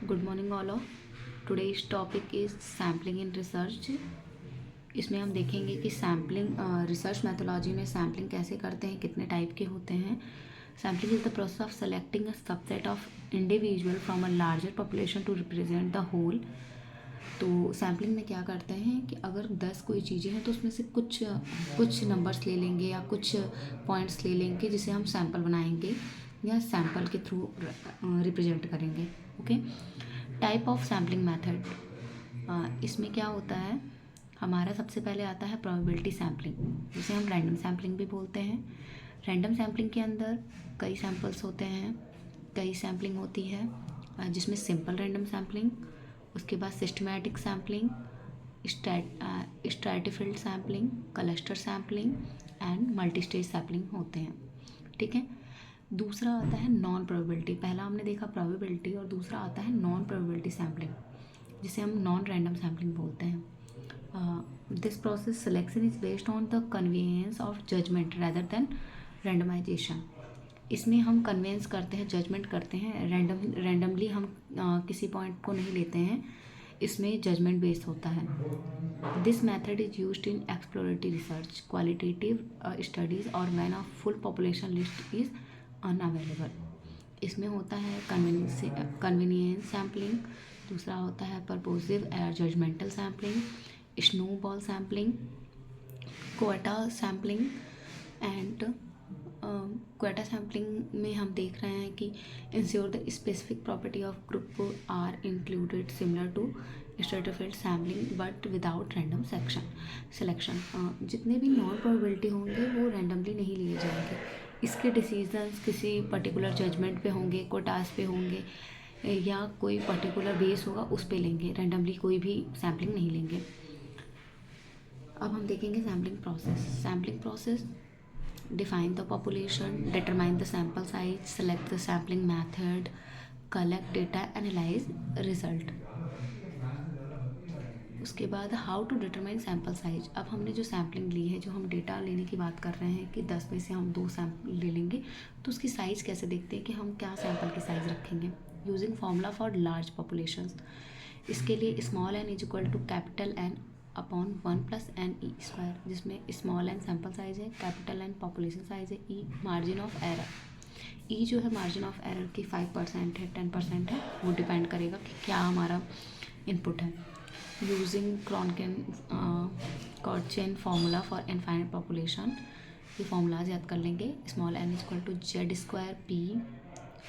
Good morning all of. Today's topic is sampling in research. इसमें हम देखेंगे कि सैम्पलिंग रिसर्च मैथोलॉजी में सैम्पलिंग कैसे करते हैं, कितने टाइप के होते हैं। Sampling is the process of selecting a subset of individual from a larger population to represent the whole. तो सैम्पलिंग में क्या करते हैं कि अगर 10 कोई चीज़ें हैं तो उसमें से कुछ नंबर्स ले लेंगे या कुछ पॉइंट्स ले लेंगे जिसे हम सैम्पल बनाएंगे या सैम्पल के थ्रू रिप्रेजेंट करेंगे। Okay. Type of sampling method, इसमें क्या होता है, हमारा सबसे पहले आता है प्रोबेबिलिटी सैम्पलिंग, जिसे हम रैंडम सैम्पलिंग भी बोलते हैं। रैंडम सैम्पलिंग के अंदर कई सैम्पल्स होते हैं, कई सैम्पलिंग होती है, जिसमें सिंपल रैंडम सैम्पलिंग, उसके बाद systematic sampling, stratified sampling, cluster sampling and multi stage sampling होते हैं। ठीक है। दूसरा आता है नॉन प्रोबेबिलिटी। पहला हमने देखा प्रोबेबिलिटी और दूसरा आता है नॉन प्रोबेबिलिटी सैम्पलिंग, जिसे हम नॉन रैंडम सैम्पलिंग बोलते हैं। This process selection is based on the convenience of judgment rather than randomization. इसमें हम कन्वेंस करते हैं, जजमेंट करते हैं, रैंडमली हम किसी पॉइंट को नहीं लेते हैं, इसमें जजमेंट बेस्ड होता है। This method is used in exploratory research, qualitative studies और when a full population list is unavailable. इसमें होता है कन्वीनियंस सैम्पलिंग, दूसरा होता है purposive judgemental sampling, snowball sampling, quota sampling and quota sampling में हम देख रहे हैं कि ensure the specific property of group are included similar to stratified sampling but without random selection. जितने भी नॉन प्रोबेबिलिटी होंगे वो रैंडमली नहीं लिए जाएंगे, इसके डिसीजंस किसी पर्टिकुलर जजमेंट पे होंगे, कोटास पे होंगे या कोई पर्टिकुलर बेस होगा उस पे लेंगे, रैंडमली कोई भी सैम्पलिंग नहीं लेंगे। अब हम देखेंगे sampling process define the population, determine the sample size, select the sampling method, collect data, analyze result। उसके बाद how to determine sample size. अब हमने जो सैम्पलिंग ली है, जो हम डेटा लेने की बात कर रहे हैं कि 10 में से हम 2 सैम्पल ले लेंगे, तो उसकी साइज़ कैसे देखते हैं कि हम क्या सैम्पल की साइज़ रखेंगे। Using formula for large populations. इसके लिए small n is equal to capital n upon 1 plus n e square, जिसमें स्मॉल एन सैम्पल साइज है, कैपिटल एन पॉपुलेशन साइज है, e margin of error. E जो है margin of error की 5% है, 10% है, वो डिपेंड करेगा कि क्या हमारा इनपुट है। यूजिंग क्रॉनचेन फार्मूला फॉर इनफाइनाइट पॉपुलेशन, ये फार्मूलाज याद कर लेंगे। Small n is equal to z square p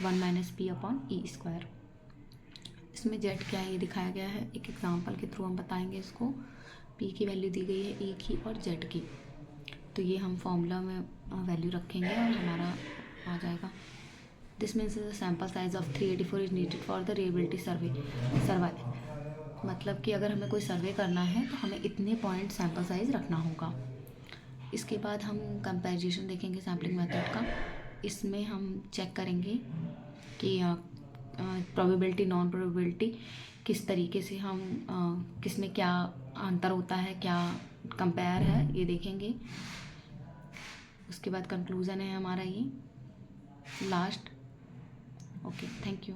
1 minus p upon e square. इसमें जेड क्या है ये दिखाया गया है, एक एग्जांपल के थ्रू हम बताएंगे इसको। पी की वैल्यू दी गई है ई की और जेड की, तो ये हम फॉर्मूला में वैल्यू रखेंगे और हमारा आ जाएगा। This means the sample size of 384 is needed for the reliability survive. मतलब कि अगर हमें कोई सर्वे करना है तो हमें इतने पॉइंट सैम्पल साइज रखना होगा। इसके बाद हम कंपैरिजन देखेंगे सैम्पलिंग मेथड का। इसमें हम चेक करेंगे कि प्रोबेबिलिटी नॉन प्रोबेबिलिटी किस तरीके से हम किस में क्या अंतर होता है, क्या कंपेयर है, ये देखेंगे। उसके बाद कंक्लूज़न है हमारा ये लास्ट। Okay, thank you.